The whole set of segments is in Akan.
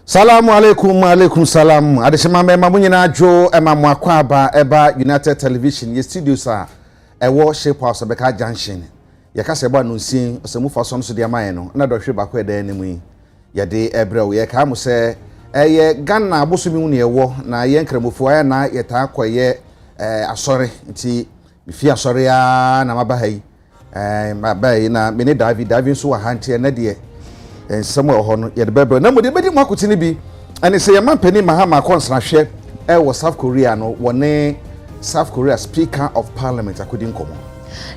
Salamu alaikum salam. Adeshima mema munyina jo ema mwakwaba eba United Television ye studios a ewo Shape House Beka Junction. Ye ka se ba no nsin osemu fa so no so de amaye no na do hwe ba kwa dan nemu yi. Ye de ebrew ye ka mo se eye Ghana abosumi hu ne ewo na ye nkramofo aya na ye ta akoye asore nti bifi asore ya na mabaha mabayi na me ne David so wa hante na de somewhere hono ye de bebe na mode bedi makuti ni bi ane se ye mampani mahama konsra hwe wo South Korea no wone South Korea Speaker of Parliament akodi nkomo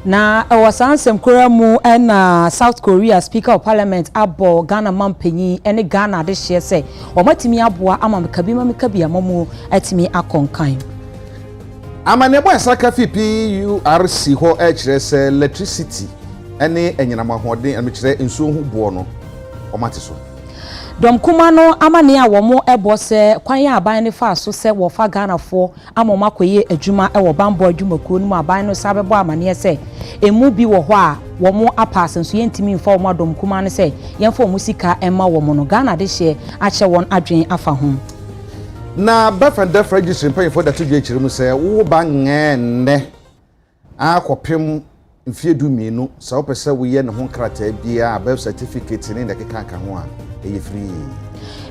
na wasansem kura mu na South Korea Speaker of Parliament abo Ghana mampani ene Ghana de hye se o matimi aboa ama mekabi amamu atimi akonkan amane boy saka PURC ho kire se electricity ene enyinam ahoden ame kire nsuo hu bo no o mate so dom kuma no amane a wo mo ebo se kwan ya aban ne fa so se wo fa Ghana fo amoma koye adwuma e wo bambo adwumakuo no aban no sabebo amane se emu bi wo ho a wo mo apase so yentimi mfa wo dom kuma no se yemfa wo sika ema wo mo no Ghana de hye a che won adwen afa ho na bafanda registry pay for that to je chire mu se wo ba ngene akopem mfie du mienu sa wo pese wo ye ne ho krata bia birth certificate ne ndekeka ka ho a eye free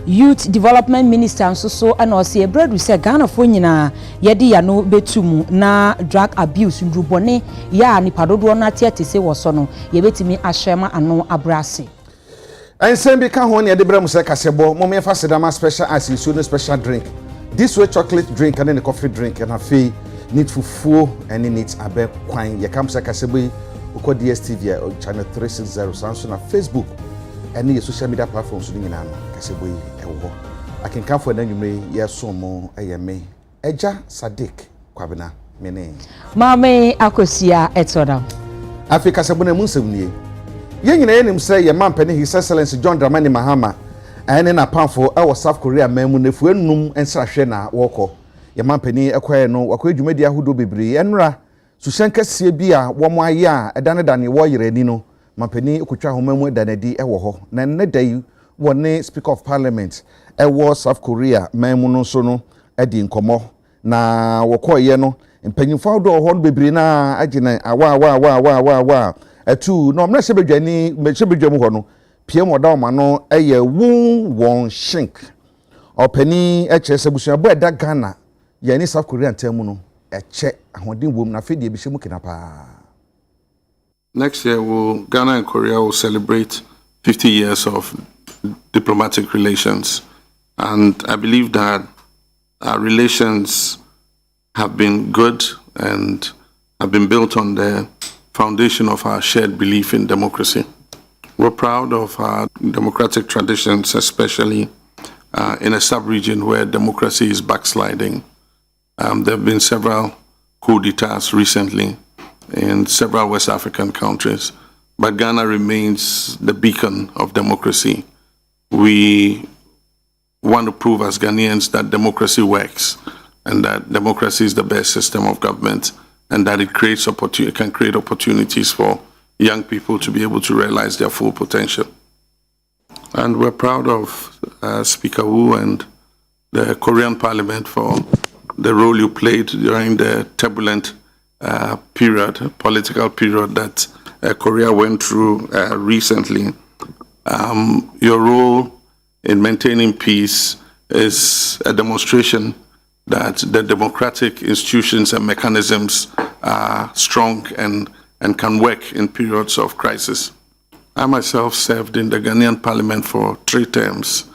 Youth Development Minister so and also bread say Ghana fo nyina yedi ya no betumu na drug abuse ndrubone ya nipa dodo na tiate se wo so no ye betimi ahwema ano abrase ensem bi ka ho ne de bra mu se kasebo mo me fa sedama special ice so no special drink this way chocolate drink and then coffee drink and afi need fufuo and need abe kwan ye kam se kasebo uko DSTV channel 360 sanso na Facebook and your social media platforms ni nyina no kasebo yi ewo akenkanfo na nwumre ye so mo eyeme eja Sadik kwabena mene mame akosia etoda afi kasebo na munsem nie ye nyina yenim se ye mampane His Excellency John Dramani Mahama ene na pamfo e wo South Korea mamu nefu enum ensrahwe na woko ye mampani ekwae no wakwa dwumadi ahodo bebre enra sushankasie bi a wo mo aye a edanedane wo yerani no mampani ekotwa homamu edanadi e wo ho na nnedai wone Speaker of Parliament e wo South Korea mamu no so no edi nkomo na wokoye no mpanyimfo do ho bebre na agina awa atu no mna sebedwani mechebedwam ho no piem oda oma no eye won shink opani eche sebusua bo eda Ghana ye ni South Korea ntamu no eche ahoden wom na fedie bi hye mu kinapa. Next year Ghana and Korea will celebrate 50 years of diplomatic relations, and I believe that our relations have been good and have been built on the foundation of our shared belief in democracy. We're proud of our democratic traditions, especially in a sub-region where democracy is backsliding. There have been several coups d'etats recently in several West African countries, but Ghana remains the beacon of democracy. We want to prove as Ghanaians that democracy works and that democracy is the best system of government, and that it can create opportunities for young people to be able to realize their full potential. And we're proud of Speaker Wu and the Korean Parliament for the role you played during the turbulent political period that Korea went through recently. Your role in maintaining peace is a demonstration that the democratic institutions and mechanisms are strong and can work in periods of crisis. I myself served in the Ghanaian Parliament for 3 terms,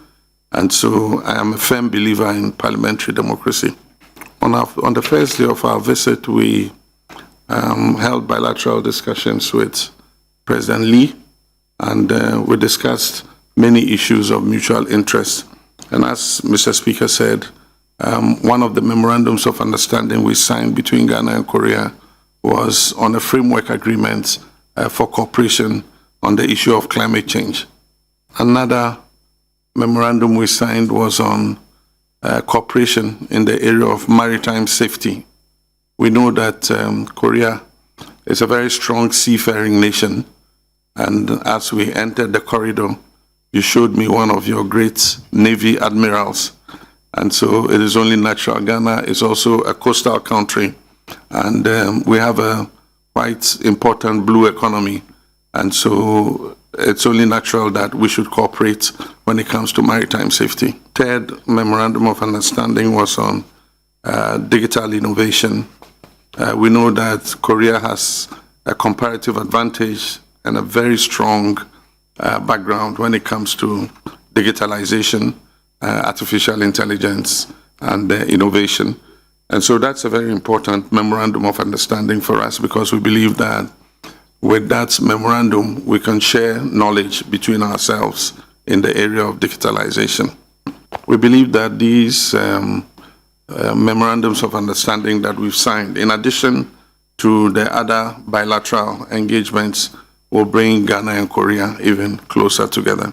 and so I am a firm believer in parliamentary democracy. On the first day of our visit, we held bilateral discussions with President Lee, and we discussed many issues of mutual interest. And as Mr. Speaker said, one of the memorandums of understanding we signed between Ghana and Korea was on a framework agreement for cooperation on the issue of climate change. Another memorandum we signed was on cooperation in the area of maritime safety. We know that Korea is a very strong seafaring nation, and as we entered the corridor, you showed me one of your great Navy admirals. And so it is only natural. Ghana is also a coastal country, and we have a quite important blue economy. And so it's only natural that we should cooperate when it comes to maritime safety. Third memorandum of understanding was on digital innovation. We know that Korea has a comparative advantage and a very strong background when it comes to digitalization, artificial intelligence, and innovation. And so that's a very important memorandum of understanding for us, because we believe that with that memorandum, we can share knowledge between ourselves in the area of digitalization. We believe that these memorandums of understanding that we've signed, in addition to the other bilateral engagements, will bring Ghana and Korea even closer together.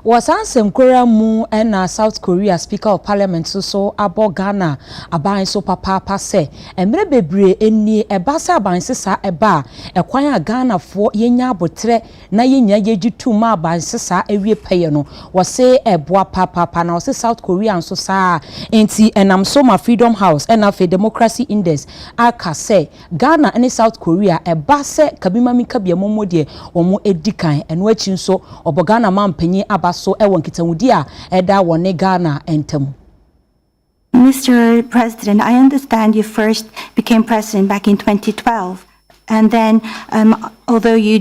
Wasansem Korea mu na South Korea Speaker of Parliament so abo Ghana aban so papa se emre bebre eni eba se aban sesa eba ekwan a Ghana fo yenya abotre na yenya yegitu ma aban sesa ewie peye no wose eboa papa na wose South Korea so sa enti enam so ma Freedom House na fe Democracy Index aka se Ghana and South Korea eba se kabima mi kabia momodie omo edikan eno achi nso obo Ghana mampanyi aba so ewon kitawudi a eda wone Ghana entam. Mr. President, I understand you first became president back in 2012, and then although you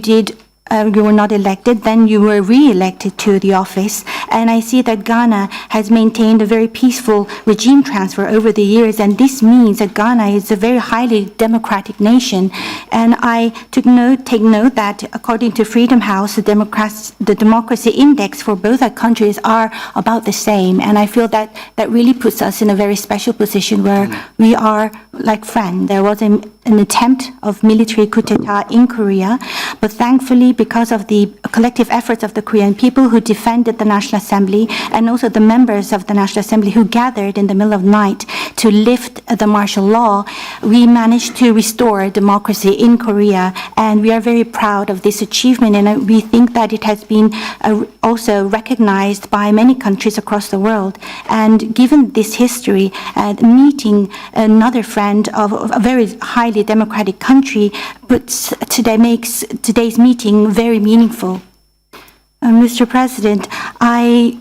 were not elected, then you were re-elected to the office. And I see that Ghana has maintained a very peaceful regime transfer over the years, and this means that Ghana is a very highly democratic nation. And I take note that according to Freedom House, the democracy index for both our countries are about the same. And I feel that really puts us in a very special position where we are like friends. There was an attempt of military coup d'etat in Korea, but thankfully, because of the collective efforts of the Korean people who defended the National Assembly, and also the members of the National Assembly who gathered in the middle of the night to lift the martial law, we managed to restore democracy in Korea, and we are very proud of this achievement, and we think that it has been also recognized by many countries across the world. And given this history, meeting another friend of a very highly democratic country makes today's meeting very meaningful. Mr. President, I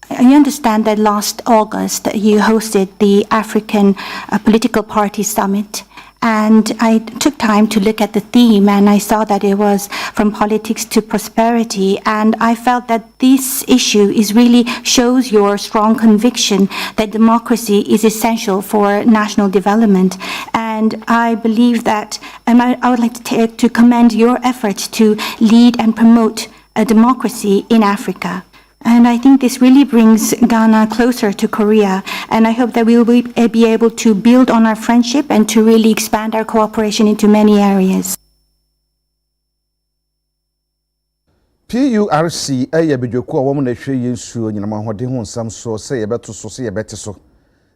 understand that last August you hosted the African Political Party Summit, and I took time to look at the theme, and I saw that it was from politics to prosperity, and I felt that this issue really shows your strong conviction that democracy is essential for national development. And I believe that, and I would like to commend your efforts to lead and promote a democracy in Africa. And I think this really brings Ghana closer to Korea. And I hope that we will be able to build on our friendship and to really expand our cooperation into many areas. PURC eye bedwoko a womo na hwe yensuo nyinama hode ho nsam so se yebeto so se yebete so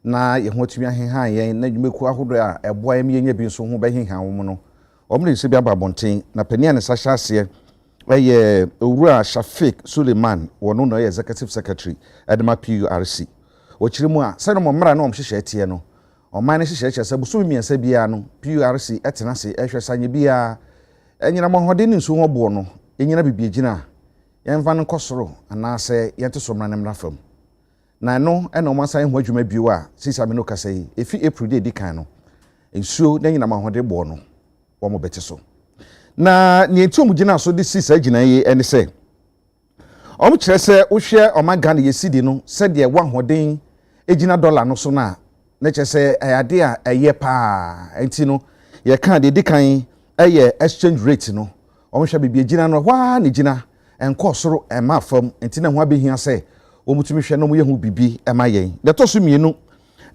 na ye ho tumi ahehan yen na dwumeku ahodo a eboa em yenya bi so ho behehan wo no womo ne se bi ababonten na pania ne sa hyase eye owura Shafik Suleiman wono no executive secretary edema PURC okiremu a se no mmra na omhyehyɛ tie no oman ne hyehyɛ se buso miensa bia no PURC etena se ehwɛ sanye bia enyinama hode ne nsu ho bo no enyina bibie gina yɛmfa no kɔsoro anaasɛ yɛnte so mra nemra fam na no ɛna ɔmansan ho adwuma bio a sisa me no kasa yi efi April de dikan no nsuo na nyina mahode bo no wɔmo bete so na ne etum gina so de sisa gina yi ɛne sɛ ɔmo kyerɛ sɛ wohwɛ ɔman Ghana yɛsidi no sɛ de wahoden egina dollar no so na kyerɛ sɛ ayade a ɛyɛ paa enti no yɛ kan de dikan ɛyɛ exchange rate no ɔmo hwɛ bibie gina no hwa ne gina enko soro ema fam enti na ho abehia se omutumi hwe no mo yehu bibi ema yen de to so mienu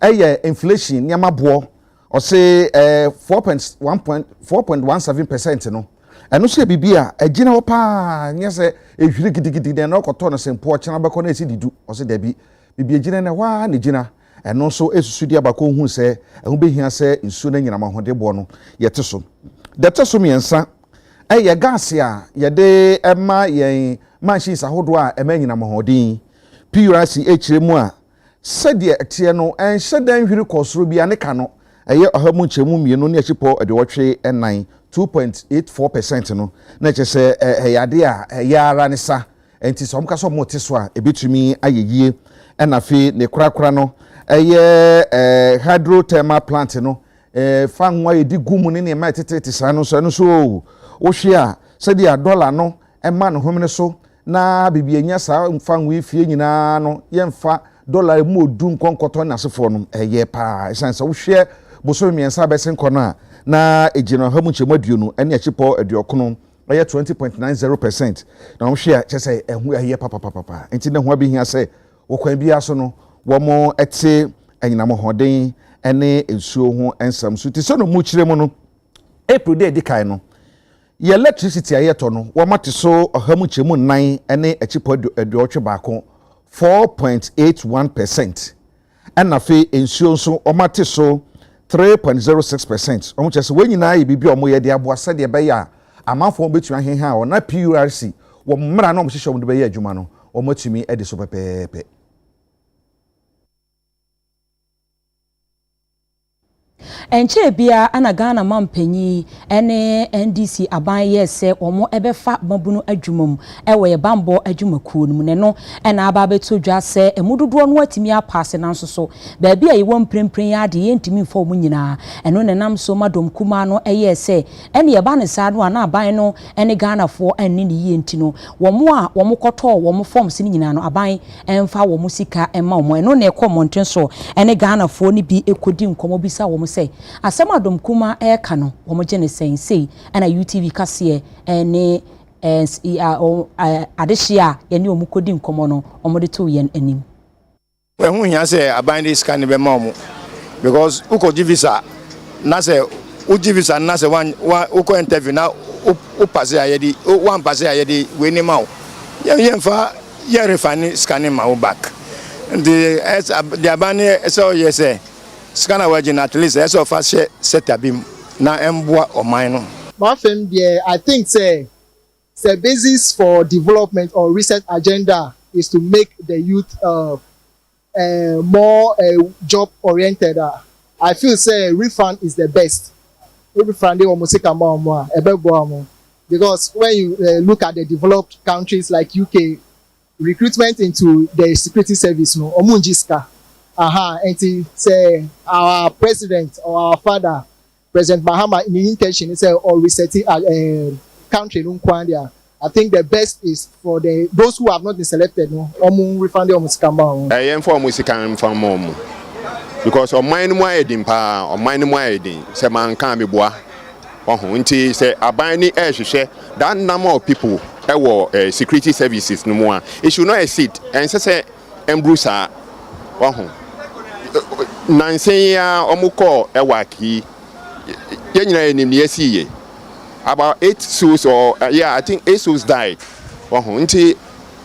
eye inflation niama bo o se 4.17% no eno so bibi a agina wo pa nya se ehwire gidigidi de na okoto no se mpo ochena beko na esi didu o se da bi bibi agina na wa ne gina eno so esusu dia bako hu se ehu behia se nsu na nyina ma hode bo no yete so de to so miensa ɛyɛ gas a yɛde ɛma yɛn machines ahodoɔ a ɛma nyina mɔhodin PURC ekyire mu a sɛdeɛ ɛteɛ no ɛnhyɛ dan hwiri kɔsoro bia ne ka no ɛyɛ ɔhamu nkyɛmu mmienu ne akyipɔ ɛdewɔtwe ɛnan 2.84% no na kyerɛ sɛ ɛyɛ ade a ɛyɛ ara ne sa enti sɛ ɔmka sɛ ɔmo te so a ebitumi ayɛ yie ɛna afei ne korakora no ɛyɛ hydrothermal plant no fa nwa yɛdi gu mu ne nneɛma ɛtetete saa no so ɛno so wohwe a sɛdeɛ dollar no ɛma ne homene so na bibia nya saa mfa nwa fie nyinaa no yɛmfa dollar mu odu nkɔnkɔtɔ nasefoɔ no ɛyɛ paa ɛsan sɛ wohwe boso miɛnsa bɛsen kɔ no a na ejino ha mu nkyɛmu aduonu ɛne akyipɔ aduɔkono ɛyɛ 20.90% na wohwe a kyɛ sɛ ɛho ɛyɛ papapapa enti ne ho abihia sɛ wɔkwan bia so no wɔmo ɛte anyinam hoden ɛne nsuo ho ensam so ti sɛ no mu kyerɛ mu no April day di kai no ye electricity ayɛtɔ no wɔmate so ɔhamu kyɛmu 9 ɛne akyipɔ aduɔtwe baako 4.81% ɛna fe nsuo nso ɔmate so 3.06%. Ɔmo kyerɛ sɛ wɔn nyinaa yɛ bibi a ɔmo yɛ de aboa sɛdeɛ ɛbɛyɛ a amanfoɔ betumi aheha a ɔna PURC wɔn mmara na ɔmo hyehyɛ ɔmo de bɛyɛ adwuma no ɔmo atumi ɛde so pɛpɛɛpɛ. Enche bia ana Ghana mampanyi ene NDC aban yese omo ebefa mabunu adwumam ewe bambo adwumakuo no ne no ena aba beto dwa se emudodo no atimi apase nanso so ba bia yewɔ mprempren ade yentimi mfa omu nyina eno ne nam so madom kuma no yese ene ye ba ne sa no ana aban no ene Ghana fo enne ne yenti no womo a womo kɔtɔ womo forms ne nyina no aban emfa womo sika emma womo eno ne ekɔmɔnten so ene Ghana fo ne bi ekodi nkomo bisa womo se asɛm adom kuma ɛka no wɔn gye ne sɛnsɛn ɛna UTV kaseɛ ɛne adehye a yɛne wɔn kɔdi nkɔmɔ no wɔn de to yɛn anim. Wɔn ho hia sɛ aban de sika ne bɛma wɔn because wokɔgye visa na sɛ wogye visa na sɛ wokɔ interview na wopase a yɛde wampase a yɛde wei ne ma wo yɛmfa yɛrefa ne sika ne ma wo back nti aban ne ɛsɛ ɔyɛ sɛ Skana wajin at least as of us set abim na emboa or mine. I think say basis for development or research agenda is to make the youth more job oriented. I feel say refund is the best. Refund because when you look at the developed countries like UK, recruitment into the security service no omunjiska. And say our president or our father, President Mahama, in the intention is or resetting a country. I think the best is for those who have not been selected. No, refund them scam. I am for music from mom because on mine more edin pa on mine more edin. Say man can't be boa. Until say abani share that number of people were security services no more. It should not exceed and say embrusa. Nansen ya omuko ewaki yenyina enim ne asiye about 8 souls or I think 8 souls died nti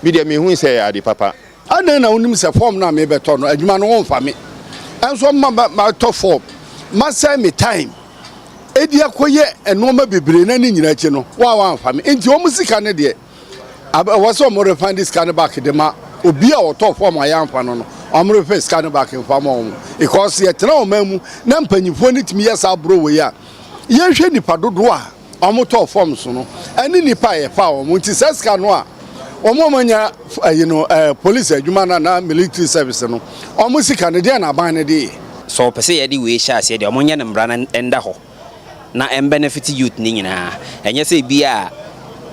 media me hu say ade papa adan na unim se form na me beto no adwuma no won fa me enso ma to form ma say me time edi akoye enoma bebre na ni nyina chi no wa fa me nti o musika ne de waso mo refund this kind back de ma obi a o to form ayamfa no amro face can back in farm because ye tena o mamu na mpanyifo ni timi yesa bro we ya ye hwe nipa dodo a omoto form so no ani nipa ye fa o nti seska no a omo manya police adwuma na military service no omo sika ne de na ban ne de so pese ye di we sha se de omo nya ne mbra na enda ho na em benefit youth ni nyina enye se bia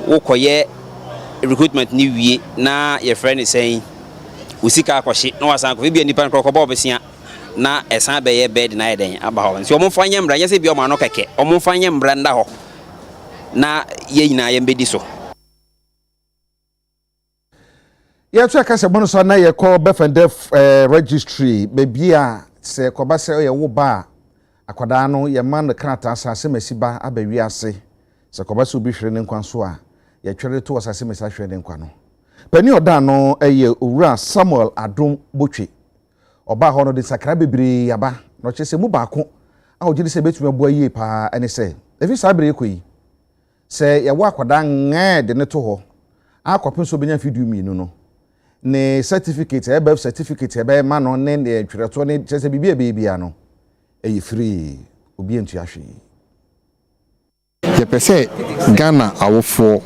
wo koye recruitment ni wie na ye friend saying usika akɔhye na wasan kɔ bia nipa nkɔ kɔbɔ besia na ɛsan bɛyɛ bed na yɛden aba hɔ nti ɔmo fanye mbra nyɛ sɛ bia ɔmo ano kɛkɛ ɔmo fanye mbra nda hɔ na yɛ nyina yɛ mbedi so yɛ twa ka sɛ bono so na yɛ kɔ befendef registry bebi a sɛ kɔba sɛ yɛ wo ba akwadaa no yɛ man no krata asase masi ba abawi ase sɛ kɔba sɛ obi hwere ne nkwa so a yɛ twere to asase masi hwere ne nkwa no Penny Odano eye owura Samuel Adom Botwe oba ho no de sakra bebre yaba no chese mu baako a ogye se betumi aboa yie pa ene se efi sabere ekoyi sɛ yɛwɔ akwadaa ngɛɛ de ne to hɔ akɔpem so benya fidu mienu no ne certificate birth certificate ebe ma no ne twerɛto ne kyerɛ sɛ bibia bebia no ɛyɛ free obi entu ahwe yɛpɛ sɛ Ghana awofoɔ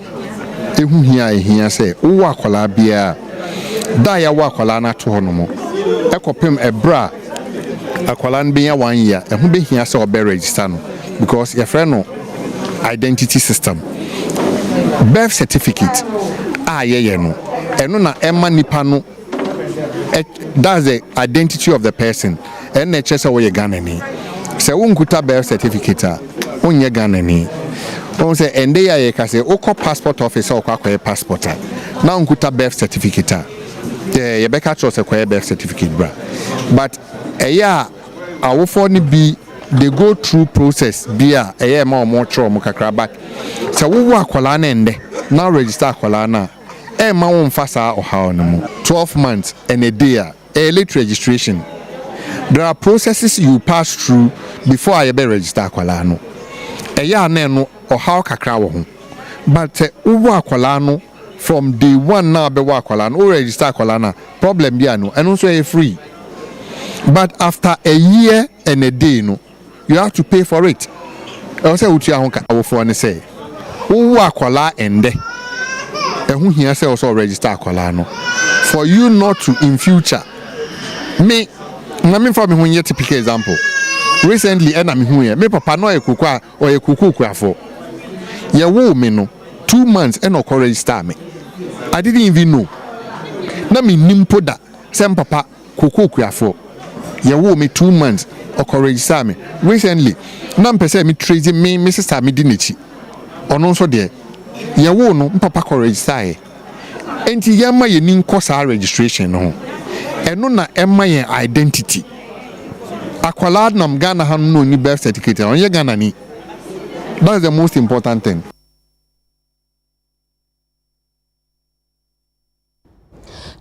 ehu hia sɛ wo akwala bia da ya wo akwala na to hɔ no mo ɛkɔpem ɛbra akwala no benya 1 year ɛho behia sɛ ɔbɛ register no because yɛfrɛ no identity system birth certificate yɛyɛ no ɛno na ɛma nipa no that's the identity of the person ɛna ɛkyɛ sɛ wɔyɛ Ghanani sɛ wo nkuta birth certificate a wonyɛ Ghanani wɔn sɛ ɛnde yɛ ka sɛ wokɔ passport office a wokɔ akɔyɛ passport a na nkuta birth certificate a yɛbɛka kyerɛ sɛ kɔyɛ birth certificate bra but ɛyɛ a awofoɔ no bi they go through process bi a ɛyɛ ma ɔmo kyerɛ ɔmo kakra but sɛ wowo akwala na ɛndɛ na register akwala na ma won fa saa ɔhaw no mu 12 months and a day a late registration there are processes you pass through before I be register akwala no ɛyɛ na no ɔhaw kakra wɔ ho but wowo akwala no from day 1 na be wo akwala no register akwala na problem bi ano ɛno nso ɛyɛ free but after a year and a day no you have to pay for it ɛwɔ sɛ wotua ho ka awofoɔ ne sɛ wowo akwala ɛndɛ ɛho hia sɛ also register akwala no for you not to in future me for me ho yɛ typical example recently ɛna me hu yɛ me papa no ɔyɛ kuku kuafo yɛ wo me no 2 months ɛna ɔkɔ register me I didn't even know na me nimpo da sɛ papa kuku kuafo yɛ wo me 2 months ɔkɔ register me recently na mpɛ sɛ me trace me sister me di n'akyi ɔno nso deɛ yɛwo no papa kɔ register e enti yɛma yɛ nin kɔ saa registration no ɛno na ɛma yɛ identity akwala nam Ghana ha no ni birth certificate on yɛ Ghana ni that's the most important thing.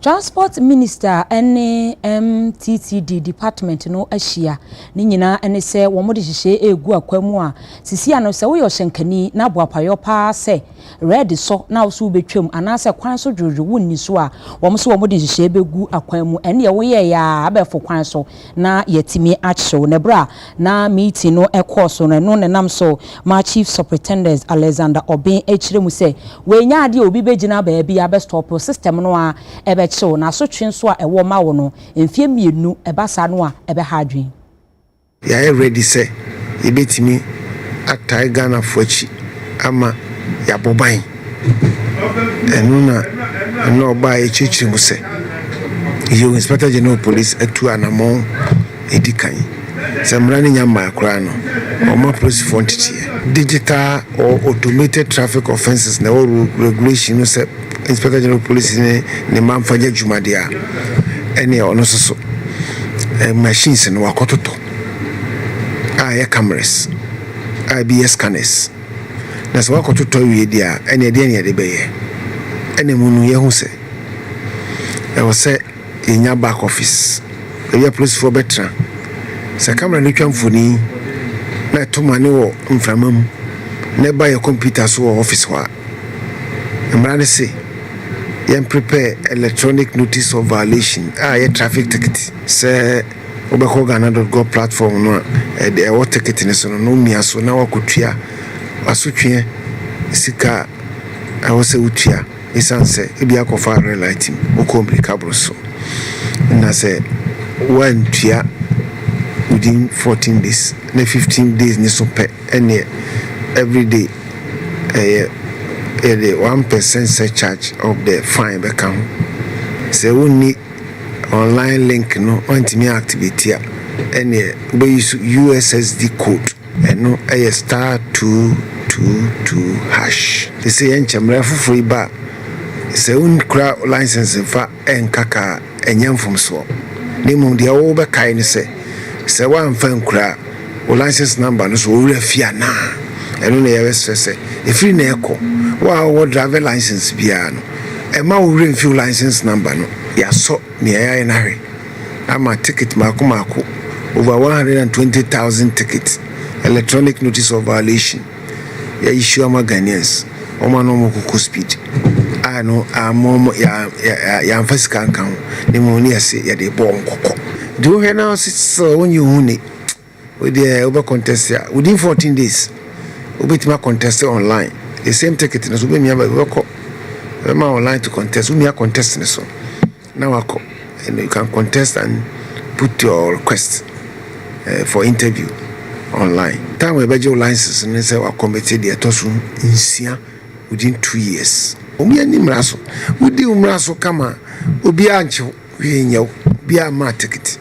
Transport Minister ene MTTD department no ahyia ne nyina ene sɛ wɔn de hyehyɛ egu akwamu a sisi ano sɛ woyɛ ɔhyenkani na boapayo pa sɛ red so na so betwam anase kwan so dwodwo wonni so a wɔn so wɔn de hyehyɛ begu akwamu ene ye woyɛ ya abɛfo kwan so na yɛtimi ahyew ne bra na meeting no ɛkɔ so no ne nam so ma chief superintendent Alexander Obin ekyire mu sɛ wenya ade obi begina baabi abɛstop system no a ɛbɛ so na so twin so a ɛwɔ ma wo no mfie mienu ɛbasa no a ɛbɛha adwen ya ready say ebetimi atai Ghana foachi ama ya boban enu na eno oba echichiri mu se you inspector general police atu anamon edikan semra ne nyama akra no oma police quantity digital or automated traffic offenses na regulation no say inspector general police ne manfanya jumadia ene ono so machines no wakototo ya cameras IBS scanners na so wakototo wie dia ene de ne de beye ene munu ye hu se e wo se enya back office e police for betra se camera no twamfoni na tomane wo mframam na ba ye computer so office wa mrane se yam prepare electronic notice of violation ye traffic ticket se obeko Ghana.gov platform no e what ticket ne so no mia so na wakotua asotwe sika awose utua isanse ebi akofa relative okombrikabro so na se one tua within 14 days na 15 days ni so pe ene every day the 1% surcharge of the fine become say we need online link no antimi activity and we use USSD code and no a star 222 hash they say enchamra free ba say un kra license fa enkaka enyam from so nemu dia wo be kai ne say one fan kra o license number no so we refia na eno na yɛwɛsɛ sɛ efiri na ɛkɔ wa driver license bia no ɛma wo refill license number no yɛasɔ ne ɛyɛ na hwe ama ticket mako over 120,000 tickets electronic notice of violation ya issue ama Ghanaians oma no mo kuku speed no amomo ya amfasika nka ho ne mo ne yase ya de bo nkokɔ do he na so when you huni with the over contest within 14 days obetima contest online the same ticket na so be mia ba ko online to contest we mia contest ne so now and you can contest and put your request for interview online. Time we budget license and say we committed the tosu insia within 2 years. Omi ani mraso. Udi umraso kama obi anche we nya bi ama ticket.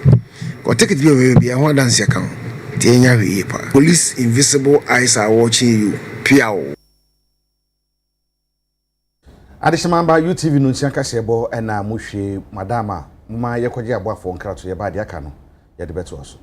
Ko ticket bi ho dance account. Tie nya we pa. Police invisible eyes are watching you. Piao. Adishimamba UTV no nsia ka sebo na muhwe madama mma yekoje aboafo nkrato ye ba de aka no ye de beto so.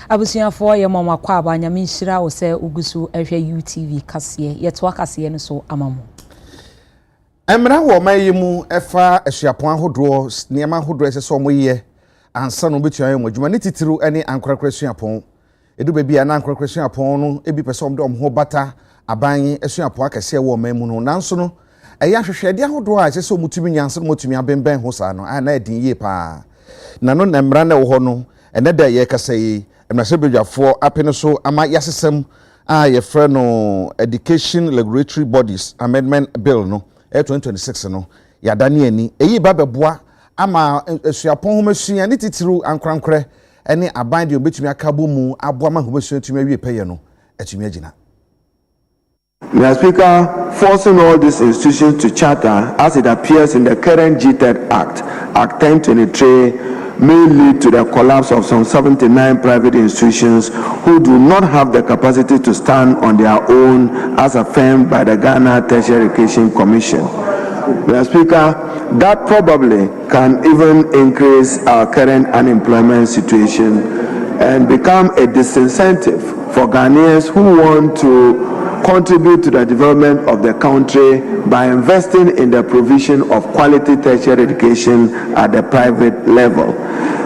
abusuafo ye mama kwa abanya minshira wo se ugusu ehwe UTV kase ye to kase no so amamu emra wo mayimu efa ehyiapon ahodo niam ahodo esese omoye ansa no betua yemo adwuma ne titiru ene ankorakora suapon edu ba bia na ankorakora suapon no ebi pese omde omho bata aban esuapon akase wo mayimu no nanso no eya hwehwede ahodo a esese omutumi nyanse no mutumi abemben ho sa no ana edin ye pa na no nemra na wo ho no ene da ye kase yi emrase bedwafo apene so ama yasesem a ye frɛ no Education Regulatory Bodies Amendment Bill no 2026 no yadane ani eyi ba beboa ama esuapon ho masua ne titiru ankorankore ene aban de obetumi akabo mu aboa ma ho masua tumi awie peye no atumi agina. Mr. Speaker, forcing all these institutions to charter as it appears in the current GTED Act, Act 1023, may lead to the collapse of some 79 private institutions who do not have the capacity to stand on their own as affirmed by the Ghana Tertiary Education Commission. Mr. Speaker, that probably can even increase our current unemployment situation and become a disincentive for Ghanaians who want to contribute to the development of the country by investing in the provision of quality tertiary education at the private level.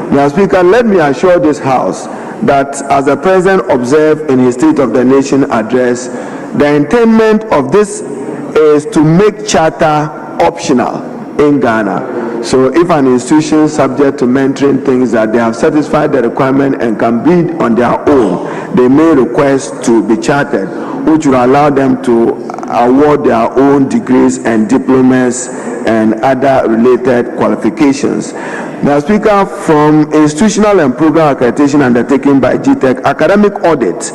Mr. Speaker, let me assure this House that as the President observed in his State of the Nation address, the intent of this is to make charter optional in Ghana. So if an institution subject to mentoring thinks that they have satisfied the requirement and can bid on their own, they may request to be chartered, which will allow them to award their own degrees and diplomas and other related qualifications. Now, Speaker, from institutional and program accreditation undertaken by GTEC, academic audit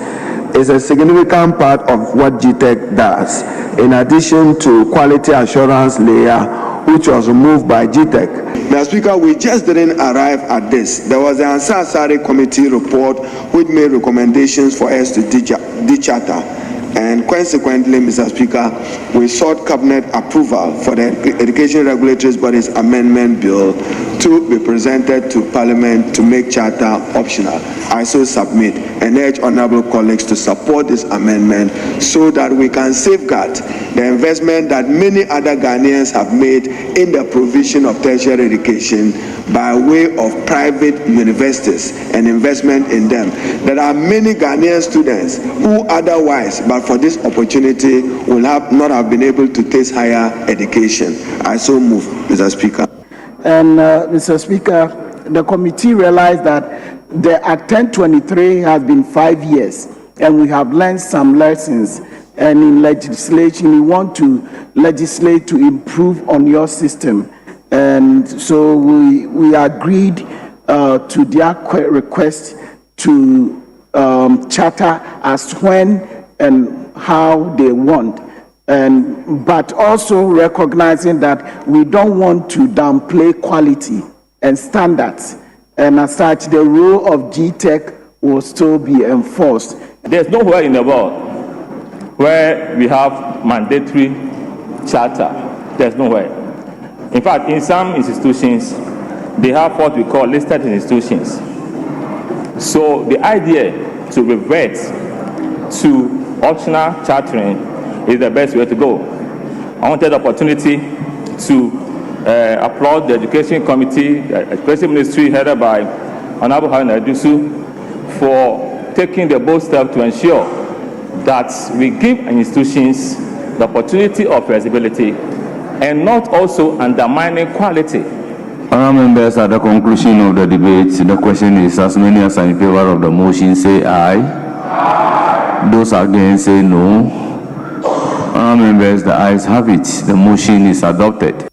is a significant part of what GTEC does, in addition to quality assurance layer, which was removed by GTEC. Mr. Speaker, we just didn't arrive at this. There was the Ansar Sari Committee report which made recommendations for us to decharter. And consequently, Mr. Speaker, we sought cabinet approval for the Education Regulatory Bodies Amendment Bill to be presented to Parliament to make charter optional. I so submit and urge honorable colleagues to support this amendment so that we can safeguard the investment that many other Ghanaians have made in the provision of tertiary education by way of private universities and investment in them. There are many Ghanaian students who otherwise, but for this opportunity, will not have been able to taste higher education. I so move, Mr. Speaker. And Mr. Speaker, the committee realized that the Act 1023 has been 5 years, and we have learned some lessons. And in legislation, we want to legislate to improve on your system. And so we agreed to their request to charter as when and how they want. But also recognizing that we don't want to downplay quality and standards. And as such, the role of GTEC will still be enforced. There's nowhere in the world where we have mandatory charter. There's nowhere. In fact, in some institutions, they have what we call listed institutions. So the idea to revert to optional chartering is the best way to go. I wanted the opportunity to applaud the Education Committee, the Education Ministry headed by Honorable Haruna Adusu for taking the bold step to ensure that we give institutions the opportunity of flexibility and not also undermining quality. Honourable members, at the conclusion of the debate, the question is, as many as are in favor of the motion say aye. Aye. Those against say no. Honourable members, the ayes have it. The motion is adopted.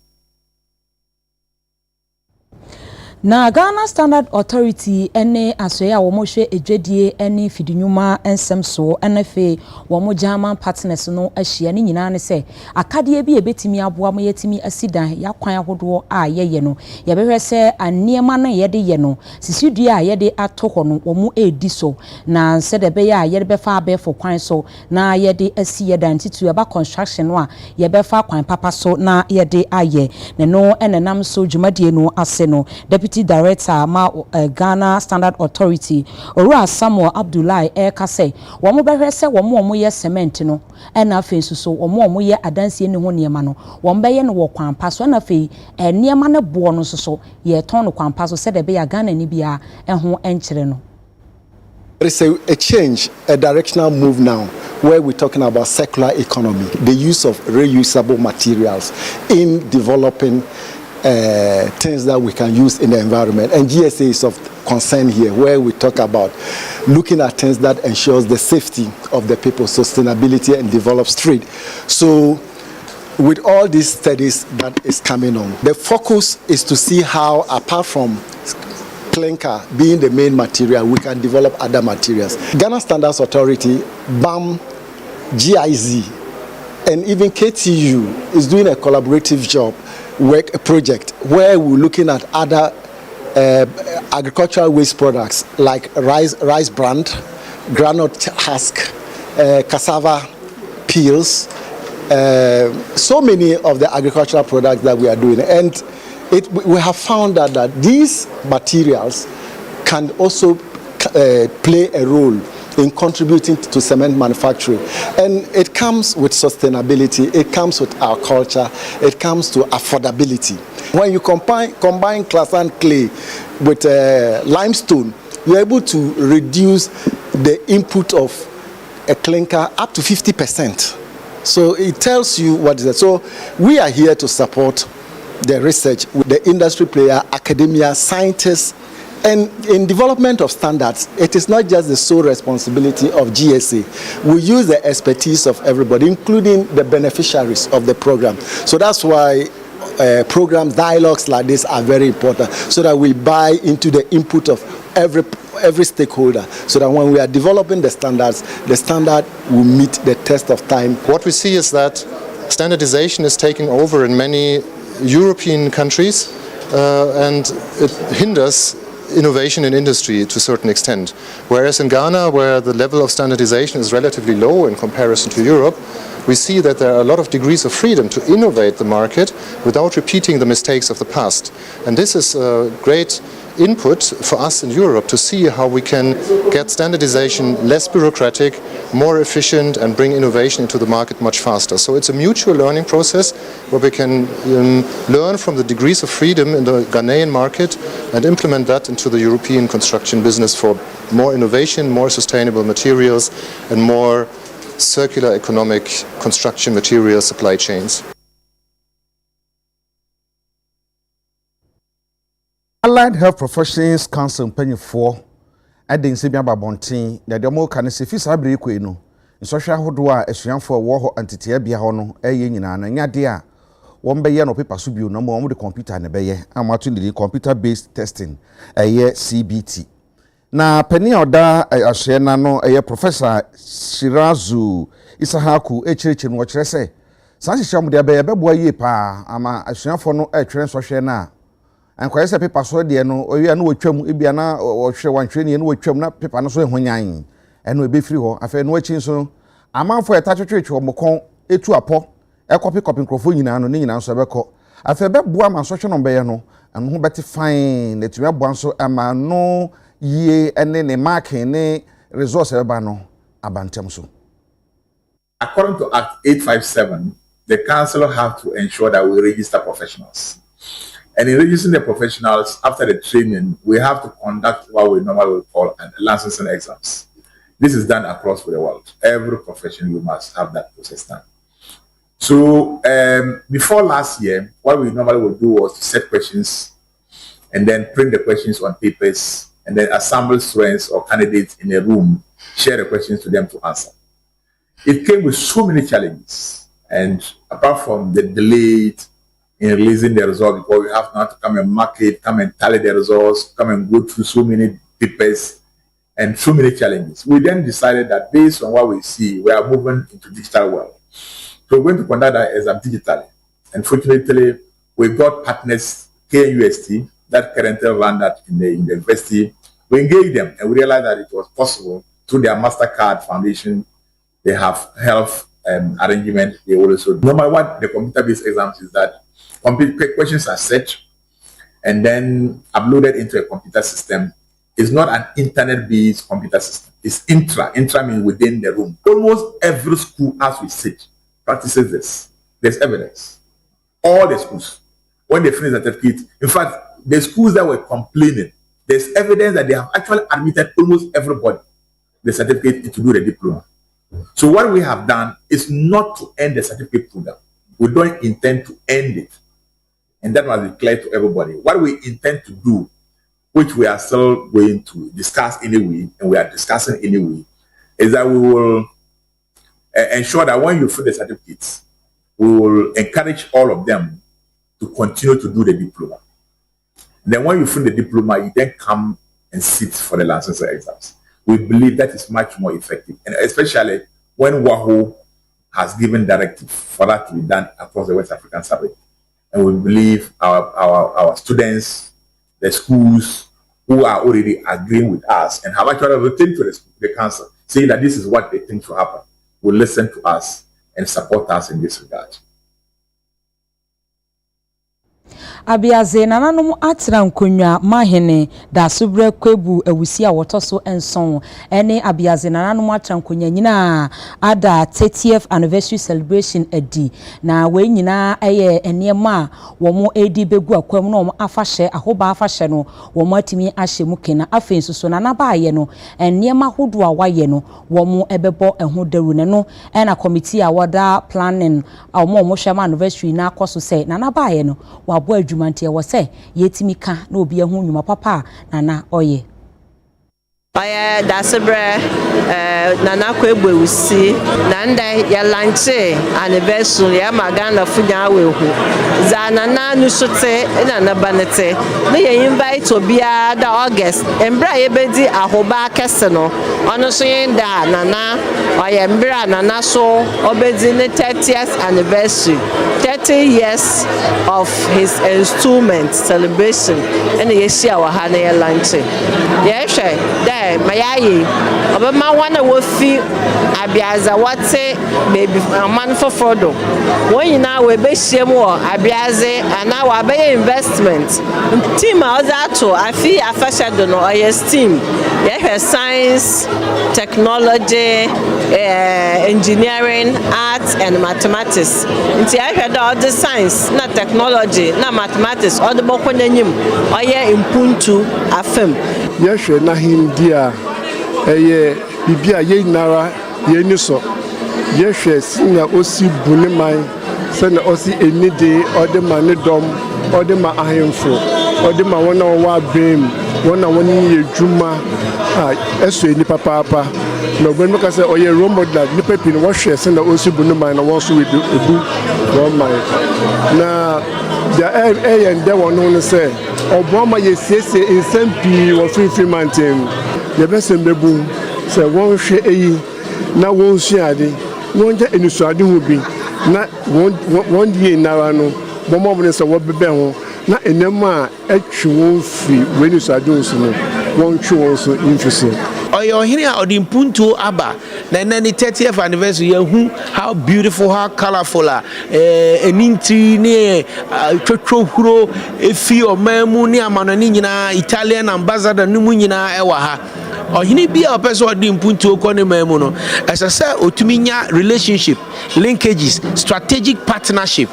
Na Ghana Standard Authority ene asoya wo mo hwe edwadie ene fidinyuma ensem so ene fe wo mo German partners no ahia ne nyina ne se akade bi ebetimi aboa mo yetimi asidan yakwan ahodo a yeye no ye behwe se aniema no ye de ye no sisudua a ye de atoko no wo mo edi so na se de be ya ye de befa abefo kwan so na ye de asi ye dan titu eba construction no a ye befa kwan papa so na ye de aye ne no ene nam so dwumadie no ase no deputy deputy director ma Ghana Standard Authority Ora Samuel Abdullahi Eka say wɔn bɛhwɛ sɛ wɔn yɛ cement no ɛna afei nso wɔn yɛ adansie ne ho nneɛma no wɔn bɛyɛ no wɔ kwampa so ɛna afei nneɛma no boɔ no nso yɛ tɔn no kwampa so sɛ de bɛyɛ Ghana ni bia ɛho ɛnkyerɛ no. There is a change, a directional move now, where we're talking about circular economy, the use of reusable materials in developing things that we can use in the environment. And GSA is of concern here, where we talk about looking at things that ensures the safety of the people, sustainability, and develops trade. So with all these studies that is coming on, the focus is to see how, apart from clinker being the main material, we can develop other materials. Ghana Standards Authority, BAM, GIZ, and even KTU is doing a collaborative project where we're looking at other agricultural waste products like rice bran, granite husk, cassava peels, so many of the agricultural products that we are doing. And we have found that these materials can also play a role in contributing to cement manufacturing. And it comes with sustainability, it comes with our culture, it comes to affordability. When you combine Clasan clay with limestone, you're able to reduce the input of a clinker up to 50%. So it tells you what is it. So we are here to support the research with the industry player, academia, scientists, and in development of standards, it is not just the sole responsibility of GSA. We use the expertise of everybody, including the beneficiaries of the program. So that's why programs, dialogues like this are very important, so that we buy into the input of every stakeholder, so that when we are developing the standard will meet the test of time. What we see is that standardization is taking over in many European countries, and it hinders innovation in industry to a certain extent. Whereas in Ghana, where the level of standardization is relatively low in comparison to Europe, we see that there are a lot of degrees of freedom to innovate the market without repeating the mistakes of the past. And this is a great input for us in Europe to see how we can get standardization less bureaucratic, more efficient, and bring innovation into the market much faster. So it's a mutual learning process where we can learn from the degrees of freedom in the Ghanaian market and implement that into the European construction business for more innovation, more sustainable materials, and more circular economic construction material supply chains. Allied Health Professions Council mpanyinfoɔ ɛde nsɛm aba abɔnten na deɛ ɔmo ka ne sɛ fi saa bere kɔ no nsɔhwɛ ahodoɔ a asuafoɔ wɔ hɔ antetea bia hɔ no ɛyɛ nyinaa na nyade a wɔn bɛyɛ no paper so bio na wɔn de computer ne bɛyɛ amato ne computer based testing ɛyɛ CBT na panin a ɔda ahwɛ na no ɛyɛ Professor Shirazu Isahaku ekyerɛkyerɛ no wɔkyerɛ sɛ saa hyehyɛ ɔmo de bɛyɛ bɛboa yie paa ama asuafoɔ no ɛtwerɛ nsɔhwɛ na and kwai se paper so de no owie na wotwam ebia na wohwe wanhwe ne wotwam na paper no so ehonyan eno ebefiri ho afa no achi so amanfo eta twetwetwe omokon etu apɔ ekopi nkrofo nyina no ne nyina so ebekɔ afa beboa ma so hwe no bɛyɛ no eno ho bɛte fine na tumi aboa so ama no yie ene ne marking ne resource eba no abantem so. According to Act 857, the council have to ensure that we register professionals. And in registering the professionals, after the training, we have to conduct what we normally would call licensing exams. This is done across the world. Every profession, you must have that process done. So before last year, what we normally would do was to set questions and then print the questions on papers and then assemble students or candidates in a room, share the questions to them to answer. It came with so many challenges. And apart from the delayed in releasing the results, because we have now to come and mark it, come and tally the results, come and go through so many papers and so many challenges. We then decided that based on what we see, we are moving into digital world. So we're going to conduct that exam digitally. And fortunately, we got partners, KUST, that currently run that in the university. We engaged them and we realized that it was possible through their MasterCard Foundation. They have health arrangement. They also, number one, the computer-based exams is that questions are set and then uploaded into a computer system. It's not an internet-based computer system. It's intra. Intra means within the room. Almost every school, as we sit, practices this. There's evidence. All the schools, when they finish the certificate, in fact, the schools that were complaining, there's evidence that they have actually admitted almost everybody the certificate to do the diploma. So what we have done is not to end the certificate program. We don't intend to end it. And that must be clear to everybody. What we intend to do, which we are still going to discuss anyway, and we are discussing anyway, is that we will ensure that when you fill the certificates, we will encourage all of them to continue to do the diploma. Then when you fill the diploma, you then come and sit for the licensure exams. We believe that is much more effective, and especially when WAHO has given directive for that to be done across the West African Summit. And we believe our students, the schools who are already agreeing with us and have actually written to the council saying that this is what they think should happen, will listen to us and support us in this regard. Abiaze nananom atra nkonwa mahene da sobre kwebu ewusi a wotoso enson ene abiaze nananom atra nkonwa nyina ada 30th anniversary celebration edi na we nyina eye enema wo mo edi begu akwam no afahye ahoba afahye no wo mo atimi ahye mu kena afensuso na nabaaye no enema hodo a waye no wo mo ebebo eho daru ne no ena committee a wada planning a mo hwema anniversary na akoso say na nabaaye no wabo adwumantie wo say yetimi ka na obi ehu nwuma papa na oye Oye dasebre nana kwegbe usi na nda ya lanche anniversary ya magana funya wehu za nana nusote na banete na ye invite obia da August embra ye bedi ahoba kese no ono so yenda nana oye mbra nana so obedi ne 30th anniversary 30 years of his installment celebration and ye share wa ha na ya lanche ye hwe mayaye obama wana wofi abiaza wate baby man for fodo wonyina we be hiem wo abiaze ana wa be investment team azato afi afasha no yes team ye science technology engineering arts and mathematics nti I do all the science na technology na mathematics all the bokwanyim oye impuntu afem yehwe na hindia eye bibia ye nara ye niso yehwe sinya osi buniman se na osi enide odema ne dom odema ahemfo odema wona wa bem wona woni ye dwuma eso eni papa na obenu ka se oye role model ni pepi no hwe se na osi buniman na won so we ebu roman na dia ende wono no se oboma ye siesie insempi wo free mountain ye bese mbebu se won hwe eyi na won suade won ja enusuade hu bi na won die nara no bomo bone se wo bebe ho na enema atwi won fi wenusuade nso no won twi won so infuse oyo hini a odimpunto aba na nani 30th anniversary hu how beautiful, how colorful eninti ne twetwohuro efi omamu ne amanani nyina Italian ambassador numu nyina ewa ha ohini bia opeso odimpunto ko ne mamu no esese otuminya relationship linkages strategic partnership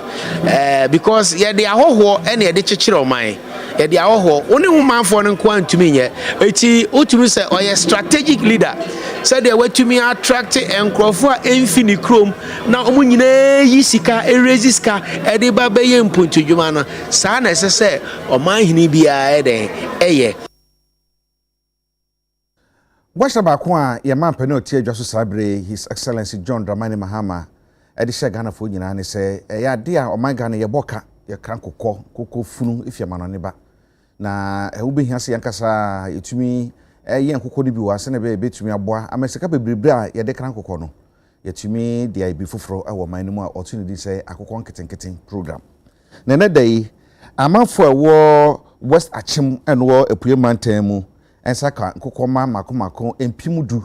because ye de ahoho ene ye de chekire oman ye de ahoho one humanfo no kwa ntumi nye eti otumi se oye strategic leader said they were to me attract enkrofo a enfini krom na omu nyina yi sika erezi sika ede ba be ye mpuntu dwuma no saa na sese oman hini bia ede eye Gwasha baako a ye man pene otie adwaso sabre His Excellency John Dramani Mahama ede hye Ghana fo nyina ne se ya de a oman Ghana ye boka ye krankokọ kokọ funu ifiamano ne ba na ewubi hiase yankasa etumi ye nkokọ ne bi wa se ne be betumi aboa amesika bebrebe a ye de krankokọ no yetumi de ai bi foforo awo man no mu a opportunity se akokọ nketenketen program na ne dai amanfo ewo West Achim enwo epuye mantan mu ensaka nkokoma makomako empimudu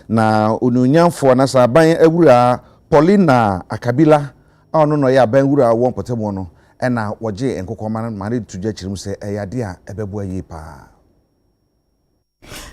na onunyanfo na saban awura Paulina Akabila ono no ya ban wura won potemo no ɛna wɔgye nkokɔma no ma ne tudwa kyerɛ mu sɛ ɛyɛ ade a ɛbɛboa yie paa.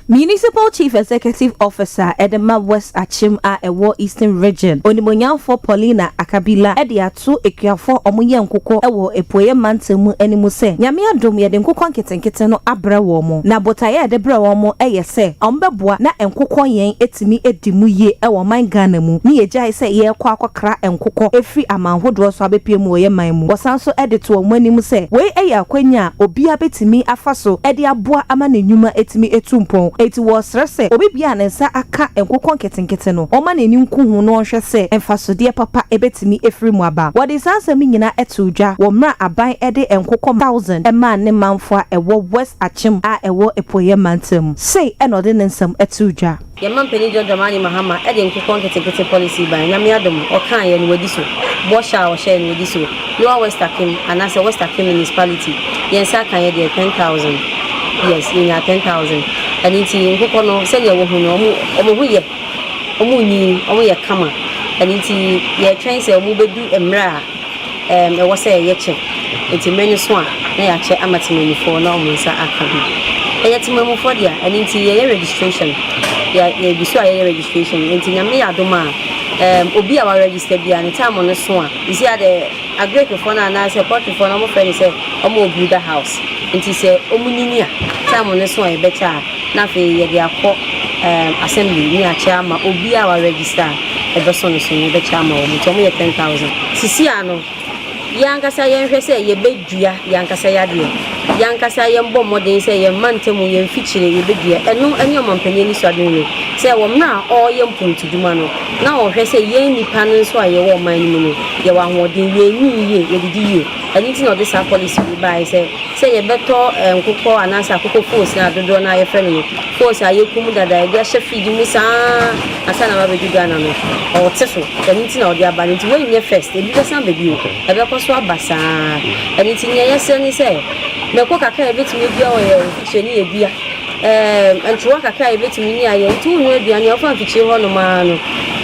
Municipal Chief Executive Officer Edema West Achim a Ewo Eastern Region Onimonyanfo Paulina Akabila ede ato ekuafo omoye nkokɔ ewo epoye mantemu animu se nyame adom ye de nkokɔ nketenkete no abra wo mo na botaye de bra wo mo eye se ombeboa na nkokɔ yen etimi edimu ye ewo man Ghana mu ni yegya se ye kwa akokra nkokɔ efri amanhodo so abepie mu oye man mu wosanso ede to omo animu se we eye akwanya obi abetimi afaso ede aboa ama na nyuma etimi etumpon eti was rese obi bia ne nsa aka nkokɔ nketenkete no ɔma n'ani nkuhu no ɔhwɛ sɛ mfasodie papa ebetimi efiri mu aba wɔde sansam nyina etudwa wɔ mra aban ede nkokɔ 1000 ɛma ne manfo a ɛwɔ West Achim a ɛwɔ epoye mantam sei ɛnɔde ne nsam etudwa yɛma mpani Dramani Mahama ede nkokɔ nketenkete policy ban na me adom ɔkan yɛ no wadi so bɔhya a ɔhyɛ no wadi so Lower West Achim anase West Achim municipality yɛnsa kan yɛ de 10,000 yes yɛnya 10,000 and it's in Kokono, send your woman, Omuye Kama, and it's your train say, Mubedu Emra, was a yeche. It's a many swan, they are check amateur for no Musa Akabi. And yet, Mamofodia, and it's a registration. Yeah, you saw a registration, and in a mea doma, Obi our registered behind the time on the swan. You see, a great phone and I say, portrait for no friend say, Omo Buddha house. And he said, Omuninia, time on the swan, better. Na fe ye de akọ assembly ni a chairman obi a wa register e be so no so ni be chairman o mo ye 10,000 sisi ano yankasa ye hwɛ sɛ ye bedua yankasa ya de yankasa ye mbɔ modern sɛ ye mantemu ye mfikyire ye bedua ɛno ɛne ɔmampani ni so ade no sɛ wɔ mra o ye mpuntuduma no na o hwɛ sɛ ye nipa no so a ye wɔ man mu no ye wa hoɔden ye nyi ye ye didi ye ɛni ti na ɔde sa policy bi bai sɛ ye beto nkokɔ anasa akokɔ force na dodo na ye frɛ no force a ye kum dada ye ahye feed mu saa asa na ba bedu Ghana no o te so ɛni ti na ɔde aba no ti we nye first ebi be san baby o ebe kɔ so aba saa ɛni ti nye yɛsɛ ni sɛ mekɔ kakra ye betumi bia o ye fikyɛ ni ye bia ntwa kakra ye betumi ni aye ntu nu aduane ɔfa fikyɛ hɔ no ma no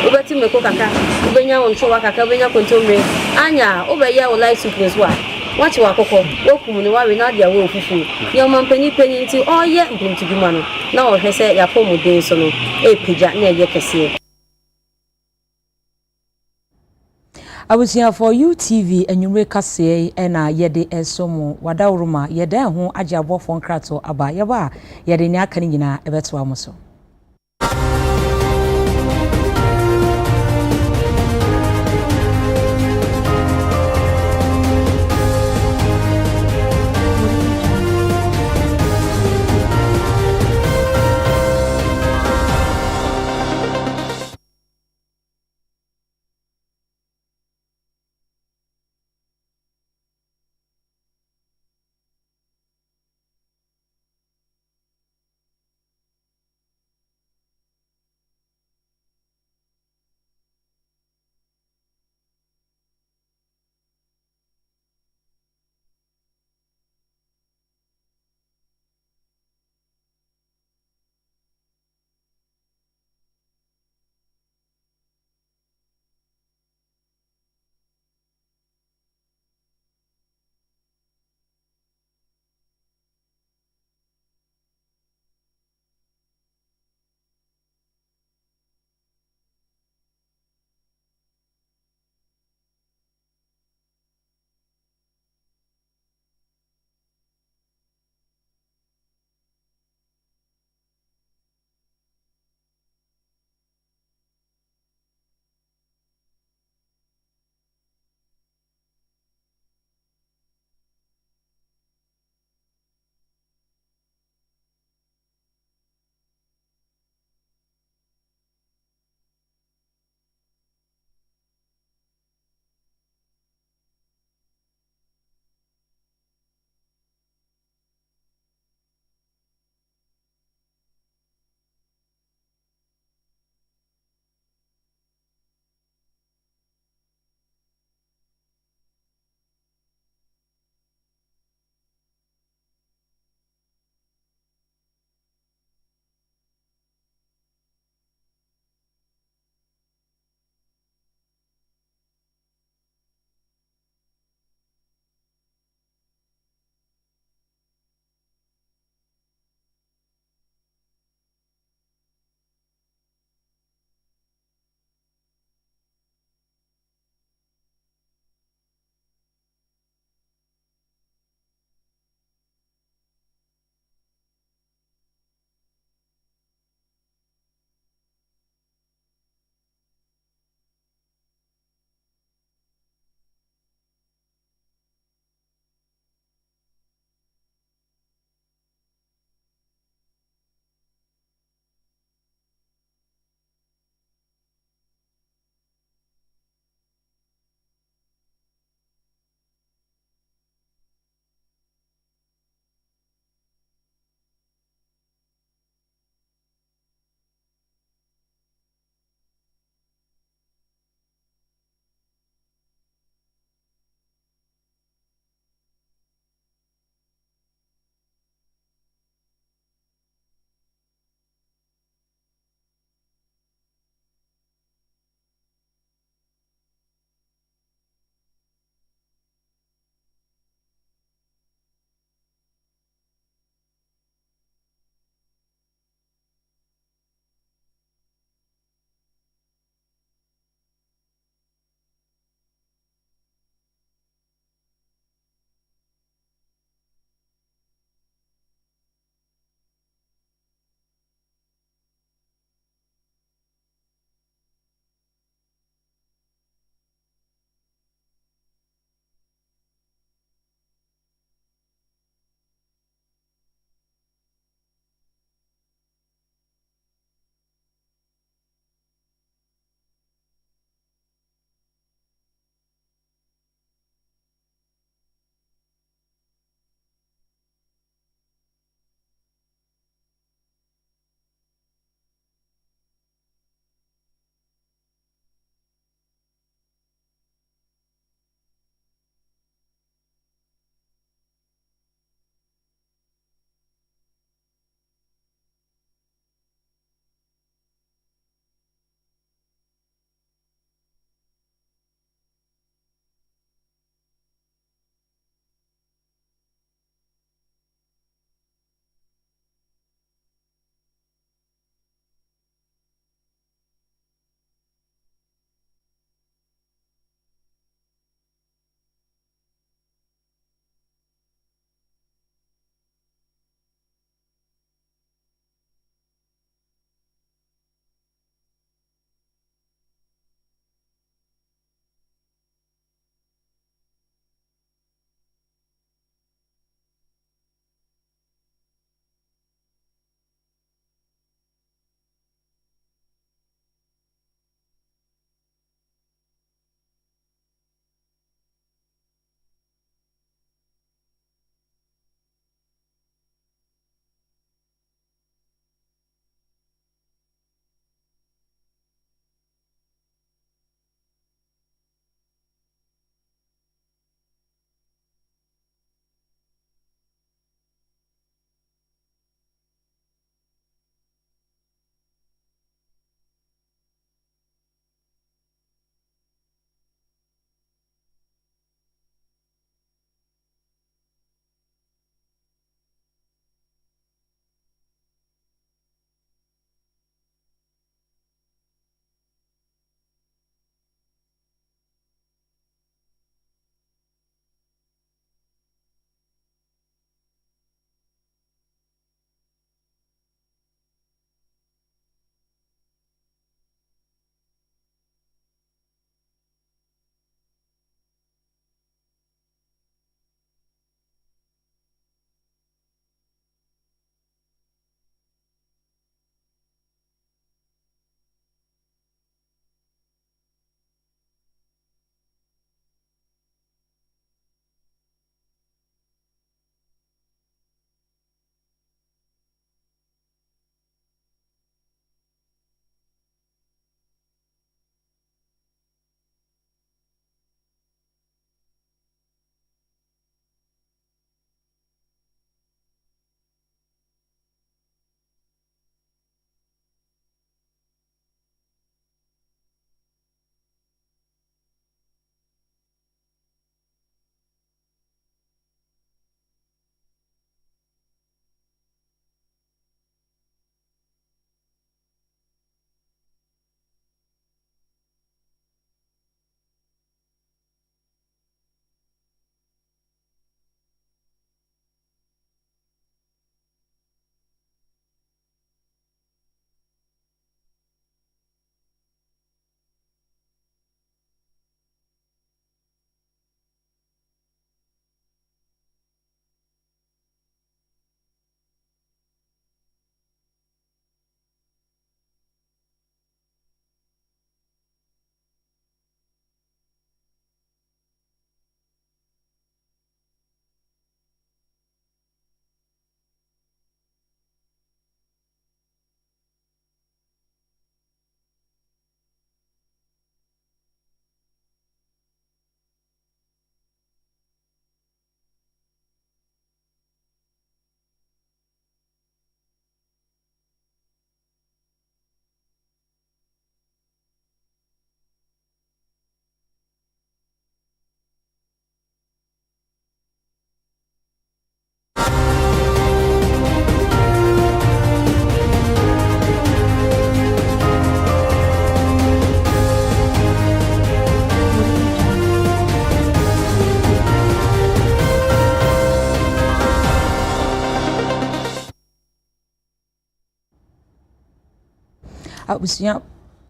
obeti mekɔ kakra obenya ntwa kakra obenya kontomre anya obɛyɛ o life support wa watch wakoko wokum ni wawe na dia wo fufu ye mampani pani nti oye mpuntuduma no na wo hwɛ sɛ yapɔmuden so no pagya na ye kɛse Abusia for UTV enwumre kase na yede esomo wadawruma yede ho agye abɔfo nkrato aba yeba yede ni aka ni nyina ebeto amoso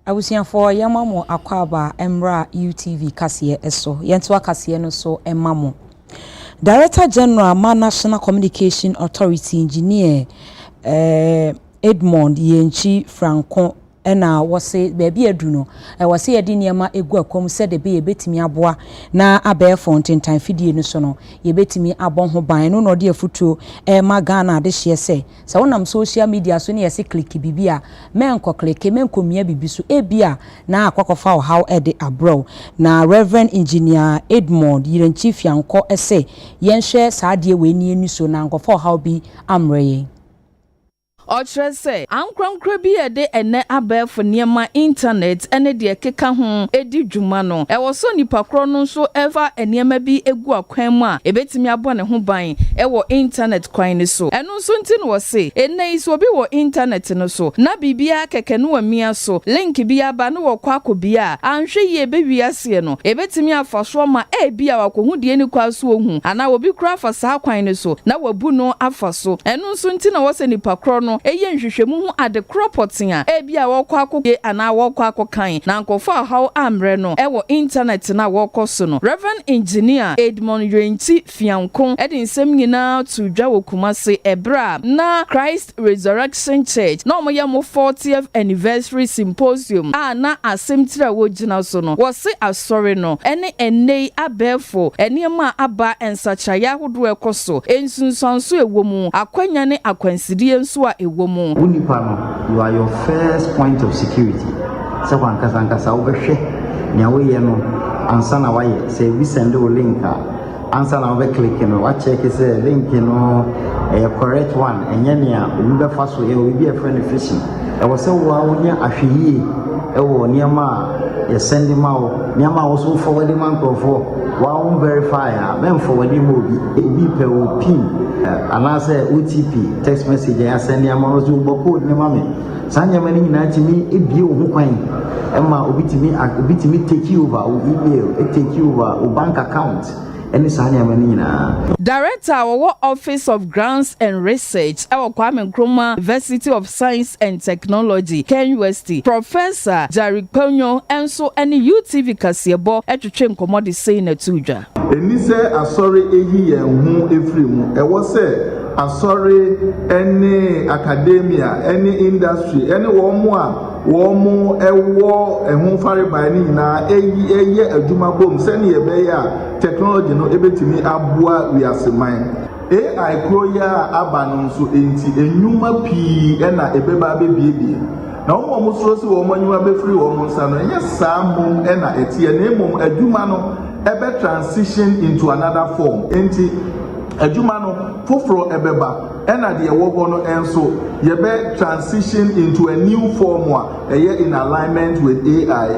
abusiafo yamamo akwaba emra UTV kasiye eso yentu akasiye no so emamo Director General ma National Communication Authority Engineer Edmond Yenchi Franco ena wose baby eduno wose yedi niema egu akom se de be yebetimi aboa na abe fountain time fidie no so no yebetimi abon ho ban no de afutuo ma Ghana de hye se wonam social media so ne yesi click bibia menko click menko mia bibiso ebia na akwakofa o how e de abro na Reverend Engineer Edmond Yenchi Franco ese yenhwe saade we ni eni so na nkofo how bi amreye Ochre ankronkro bi ede ene abefo niema internet ene de keka ho edi dwuma no ewo so nipa kro no so ever eniema bi egu akwan mu a ebetimi abo ne ho ban ewo internet kwan ni so eno so nti no se ene iso bi wo internet no so na bibia keke no amia so link bi aba no wo kwako bia anhwe ye bewi ase no ebetimi afaso ma bia wakohu de ni kwaso ohu ana obi kura afasa kwan ni so na wabu no afaso eno so nti na wo se nipa kro no eye nhwehwemu hu ade kropotin a bia wokọ ana wokọ akokan na nkofo how amre no ewo internet na wokọ so no Reverend Engineer Edmond Yenchi Franco edi nsem nyina to dwa wokumase ebra na Christ Resurrection Church na omo yam 40th anniversary symposium na asemtira wo gina so no wo se asori no ene enei abefo enema aba ensachaya hodo ekoso ensunsanso ewomu akwanya ne akwansidie nso a Unipano, you are your first point of security. So one kasankasa obehwe nya we ye no ansa na waye say we send a link ansa na we click no wa check say link no correct one enye nia we be fa so e we be a friend fishing e wo say wa wonya ahweye e wo niama ye send ma wo niama wo so forward man for wa verify men forward mo bi pe o pin ana say OTP text message ya send niama wo so bo code ni ma me sanya mani nyina timi ebie wo ho kwan ema obitimi take you over o email take you over o bank account any sanya mani nyina. Director of Office of Grants and Research at Kwame Nkrumah University of Science and Technology KUST Professor Jerry Ponyo enso any UTV kasiebo etwetwe nkomodi sei na tuja eni se asori eyi ye hu efrimu e wo se asori any academia any industry any womu a womu ewo ehun fare by ni na eyi adwuma bom se ne ye be ya technology no ebetimi aboa wiaseman AI kroya abanu so enti enyuma pi na ebeba bebiebie na wo so si wo manyuma be free wo nsa no enye samom na etie na emom adwuma no ebe transition into another form enti adwuma no foforo ebeba na de wogo no enso yebe transition into a new form wa in alignment with AI.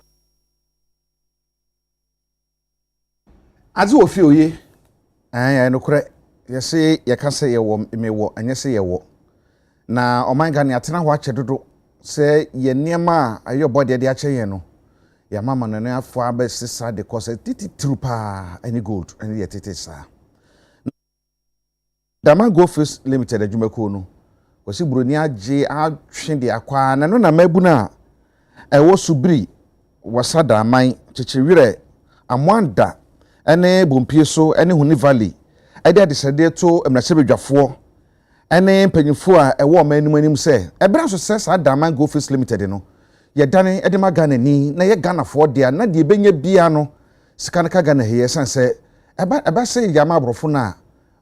Azu ofi oye no kure yesi yakase yewo mewo anyese yewo na omanga ne atena ho ache dodo se ye niema ayo body de ache ye no ya mama no na afo abesisa de cause titi trupa any gold any ye titi sa Dama Go First Limited adwumako no wasi buroni age atwe de akwa na no na mabuna ewo subiri wasada aman chichiwire amwanda ene bompie so ene huni valley ede adesade to emrachebedwafo ene mpanyifo a ewo manim se ebra so se sa Dama Go First Limited no ye dane ede magana ni na ye Ghana fo de na de benye bia no sika nka Ghana he sanse eba se yama abrofo na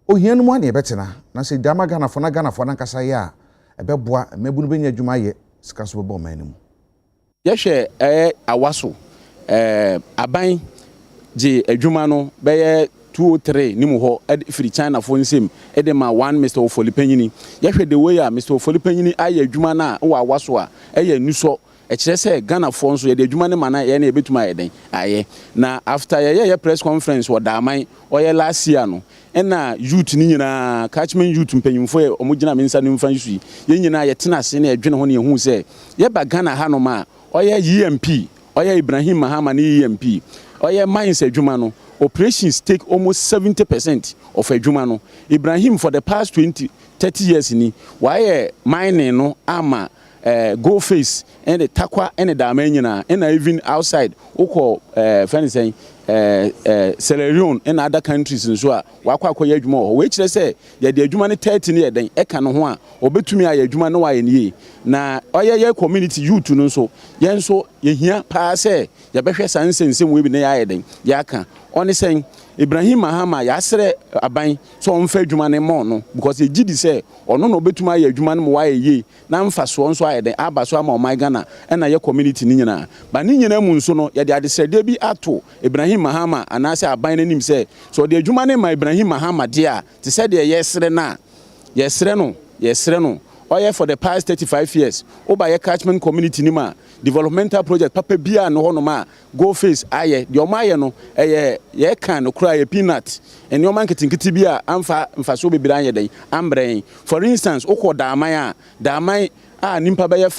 ohianu mu ane betena na se Dama Ghana fo na nkasa ye a ebeboa mabunu benya adwuma ye sika so bebo manim ye hwe awaso aban je adwuma no beye 203 nimu ho firi China fo nsem edema 1 Mr. Ofolipanyini ye hwe the way a Mr. Ofolipanyini aye adwuma na wo awaso a eye nuso ekire se Ghana fo nso ye de adwuma ne mana ye na ebetuma ye den aye na after ye press conference wo daman oye last year no ena youth ni nyina catchment youth mpanyimfo ye omugina mensa ne mfa nsu ye nyina ye tena se na edwene ho ne hu se ye ba Ghana ha no ma oye EMP oye Ibrahim Mahama ne EMP oye mines adwuma no operations take almost 70% of adwuma no Ibrahim for the past 30 years ni why mining no ama go face and the takwa and the damanyina and even outside oko friend saying Sierra Leone and other countries in so wakwa koye adwuma ho we kire say ye de adwuma ne 30 ne den e ka no ho a obetumi aye adwuma no wa ye nie na oye community youth no so ye nso ye hia pa say ye behwe sansensem we bi ne ya den ya ka oni sen Ibrahim Mahama yasere aban so onfa adwuma ne mo no because e gidi say ono no obetumi aye adwuma no mo wa ye na mfa so nso aye den aba so ama o my Ghana na ye community ni nyina ba ni nyina mu nso no ye de adesede bi ato Ibrahim Mahama anase aban nanim say so de adwuma ne ma Ibrahim Mahama dia te say de yesere no oye for the past 35 years oba ye catchment community ni ma developmental project papa bia no ho no ma go face aye de o ma ye no ye kan no kra ye peanut eni o man ketinkiti bia amfa so bebira ye den ambrɛn for instance okɔ daman nimpa bɛyɛ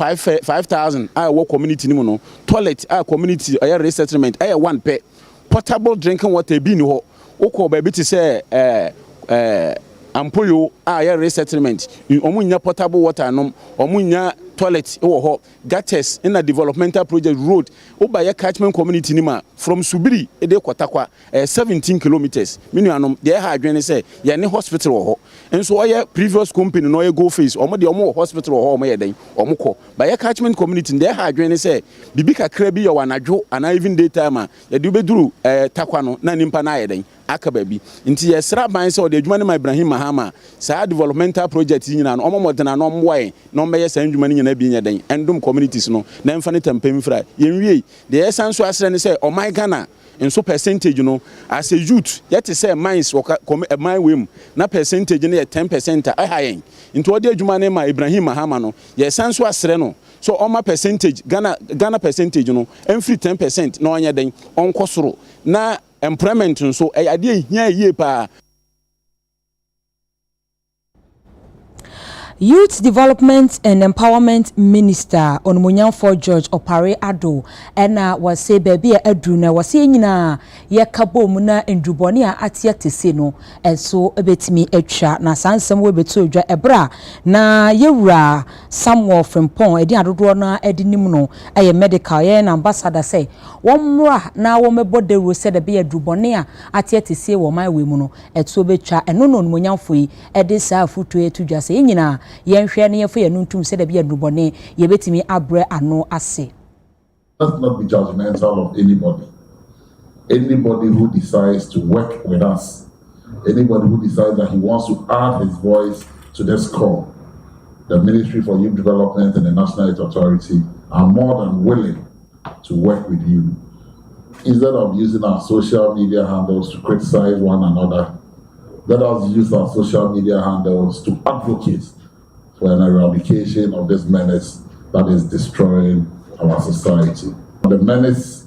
5,000 wo community ni mu no toilet community resettlement 1 pɛ portable drinking water bi ni ho okɔ ba bi te sɛ Ampoyo resettlement omunya portable water no omunya toilet ho gutters in a developmental project road oba catchment community ni ma from Subiri ede Kotakwa 17 kilometers minuanom de ha adwene say ye ne hospital ho enso oye previous company no ye go face omo de omo hospital ho omo ye den omo kɔ ba catchment community de ha adwene say bibi kakra bi ye wanadwo ana even daytime ye de beduru takwa no na nimpa na ye den aka baby nti yesra ban se o de adwuma ne ma Ibrahim Mahama sa developmental project nyina no omo modena no mwae no mbeye sa adwuma ne nyina bi nya den endum communities no na mfa ne tampem fra yenwie de yesan so asre ne se o my Ghana enso percentage no as a youth yet say mines my wem na percentage ne 10% ahayen nti o de adwuma ne ma Ibrahim Mahama no yesan so asre no so on my percentage Ghana percentage no emfri 10% na onya den onko soro na employment so ade hia yie pa. Youth Development and Empowerment Minister Onmunyanfo George Opare Ado ena wase baby adu na wase nyina ye kabo mu na ndubone a atia tese no enso ebetimi atwa na sansem we betu odwa ebra na yewura Samuel Frimpong edi adodo na edinim no eye medical ye na ambassador say womra na womebode ro se de be adubone a atia tese wo man we mu no eto betwa eno no Onmunyanfo yi edi sa futu etudwa se nyina yenhwe ne yefo yenuntum se da bia dubone yebetimi abre ano ase. Let's not be judgmental of anybody. Anybody who decides to work with us, anybody who decides that he wants to add his voice to this call, the Ministry for Youth Development and the National Youth Authority are more than willing to work with you. Instead of using our social media handles to criticize one another, let us use our social media handles to advocate for an eradication of this menace that is destroying our society. The menace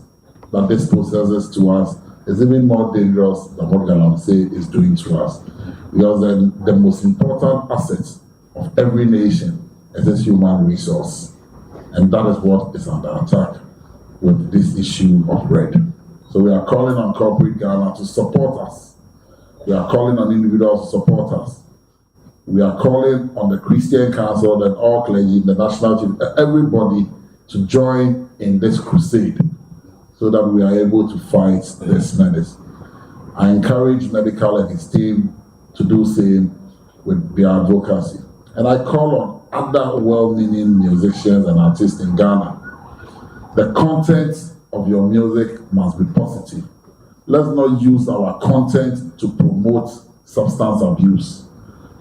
that this poses to us is even more dangerous than what Galamsey is doing to us. Because the most important asset of every nation is its human resource. And that is what is under attack with this issue of bread. So we are calling on corporate Ghana to support us. We are calling on individuals to support us. We are calling on the Christian Council and all clergy, the national chief, everybody to join in this crusade so that we are able to fight this menace. I encourage Medical and his team to do the same with their advocacy. And I call on other well-meaning musicians and artists in Ghana. The content of your music must be positive. Let's not use our content to promote substance abuse.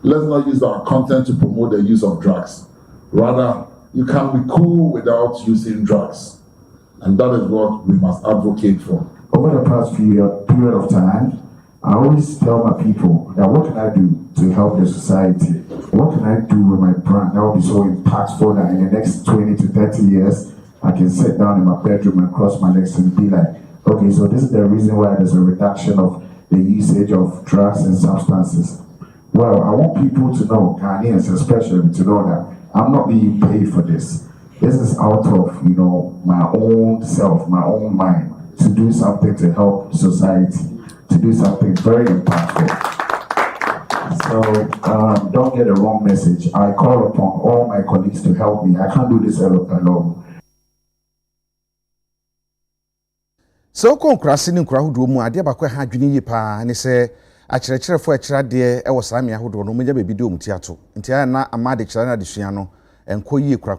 Let's not use our content to promote the use of drugs. Rather, you can be cool without using drugs. And that is what we must advocate for. Over the past period of time, I always tell my people that what can I do to help the society? What can I do with my brand that will be so impactful that in the next 20 to 30 years, I can sit down in my bedroom and cross my legs and be like, okay, so this is the reason why there's a reduction of the usage of drugs and substances. Well, I want people to know, Ghanaians especially, to know that I'm not being paid for this. This is out of, my own self, my own mind, to do something to help society, to do something very impactful. So don't get the wrong message. I call upon all my colleagues to help me. I can't do this alone. So konkrase ni nkura hodo mu ade bakwa ha adwene yi pa ne se akyerɛkyerɛfo akyerɛdeɛ ɛwɔ saamia hodo no menya baabi de omti ato nti ya na amade kyerɛ na adesua no enko yie kra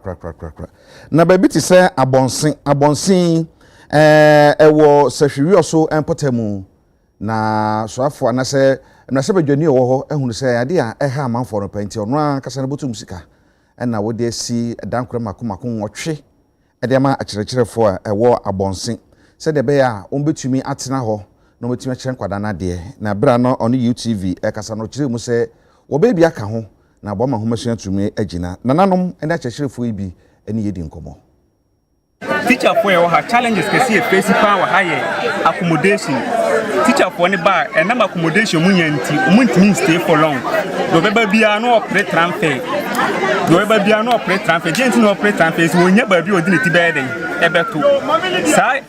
na baabi te sɛ abonsen ɛwɔ sahwiwi so empotemu na soafo anase na sɛ badwani wɔ hɔ ehunu sɛ ade a ɛha amanfo no pɛnti ɔno a kasa na botum sika ɛna wode asi dankora makomako nwɔtwe ɛde ama akyerɛkyerɛfo a ɛwɔ abonsen said the bear on between atena ho no between chen kwadana de na bra no on UTV e kasa no kire mu se wo baby aka ho na bo ma ho masua tumi agina nananom ena kyerɛkyerɛfo ibi ene yedi nkomo teacher for your challenges can see a face power higher accommodation teacher for any bar and number accommodation munyanti stay for long do beba bia no operate transfer do beba bia no operate transfer gente no operate transfer so nya ba bi odini ti be den ebeto sai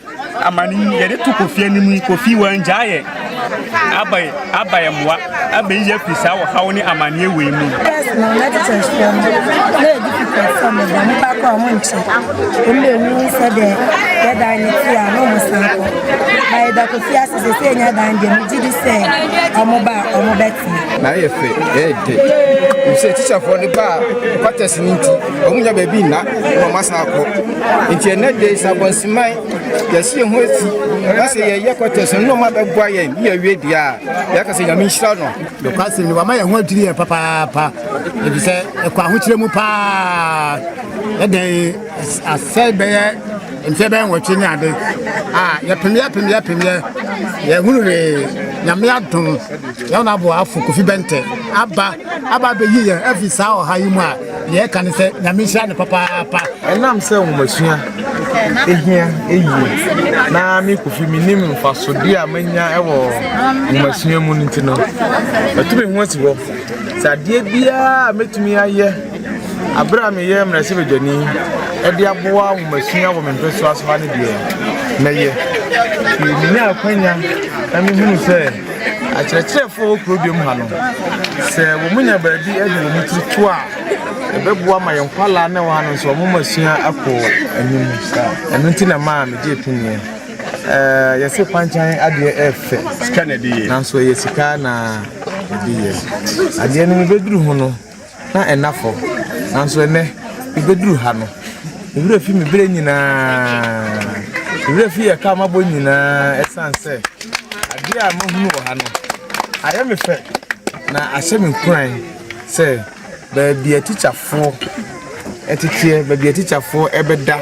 amani yede to kofi animu kofi wanjaye abaye mwa abaye ya pisa wo hawo ni amani ewe mu yes no let it transform no difficult from the mpa ko mo nche onle ni se de danity a no musanko by the kofi asese se nya danje mi gidi se omo beti na yefe you say teacher for the bar quarters ninti omunya baby na no masako nti ene dey sabonsiman yesi ho esi na se ye quarters no ma begwa ye wie dia ya ka se nyame nhira no the question ni wa ma ye ho adiri papa e say e kwa ho kire mu pa e dey asai be nse be nwotwe ni ade ya pemia ya hunu re nyame adon ya na bo afu kofi bente aba be yi ya afisa o hayi mu a ye kan se nyame nhira ne papa enam se wo masua ehia eyi na mi kofi minim mfasodi a manya ewo masua mu ntino atumi ho asi wo sadie bia metumi aye abra me ye mra se bedwani ede aboa wo masua wo mempeso aso ne de na ye ni akwanya na mi hunu se akyerɛkyerɛfo problem ha no sɛ wo munya baabi ade wo mututu a ebeboa ma yenkwala na wa no so mo masua akɔ anim ɛno nti na ma me de pinye yɛse kwanchan ade efe sika na de na so yɛ sika na de yɛ ade no me beduru ho no na enafo na so ene me beduru ha no ebure fi me bere nyina ebure fi yɛ ka mabɔ nyina esanse ade a mo hunu wɔ ha no I am a fair. Now, I say, crying, say, be a teacher for a teacher, be a teacher for a beda.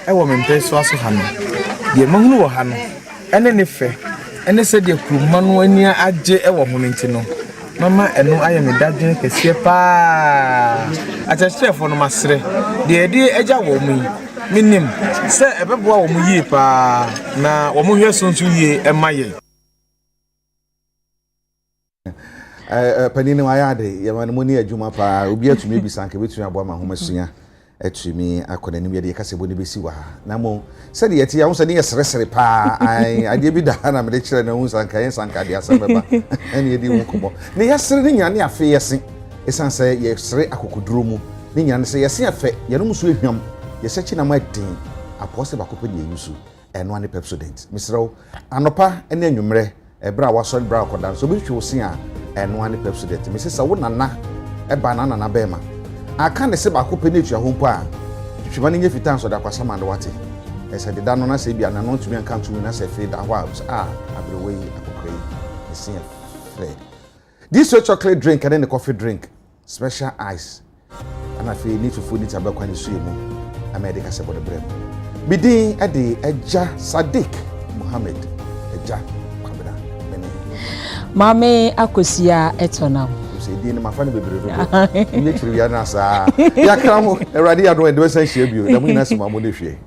A woman pays for us to handle. The Mahu will handle, and then if and they said, your crew man when you are J. Ever Honintino. Mamma, and no, I am a dad, can see a pa. I just say for no master. The idea Eja woman, minim, say a baby woman ye pa. Now, woman here soon to ye and my. Panini wayade yamani muni adwuma pa obi atumi bi sanke betumi aboa ma homasua atumi akona nim yede kase boni besi wa na mo se de yeti ya wo se ne yesresere pa ai ade bi da na me de kire na hu sanka yen sanka de asabeba ene yedi hu komo ne yesre ne nyane afe yese esanse yesre akokoduro mu ne nyane se yese afe ye no muso ehwam yese chi na ma din apose bakope de yusu eno ane pepsodent misrew anopa ene anwumre ebra wasol bra kodan so bi hwe osin a eno ane pepsodent me sesa wo nana eba na bema aka ne se bakope ne twa ho mpo a twema ne nyefitan so da kwasama de wate ese de da no na se bia na no tumi anka tumi na se fe da wa abrewe akokre ese fe this chocolate drink and then the coffee drink special ice and I feel need to food it abakwa ni suye mu America se bode brem bidin ade eja Sadiq Muhammad eja kwabena mene mame akosia etonam se di ne mafani bebre do ye chiri ya na sa ya kramo erade ya do e de be san hie bio na mu nyina se mamo de hwie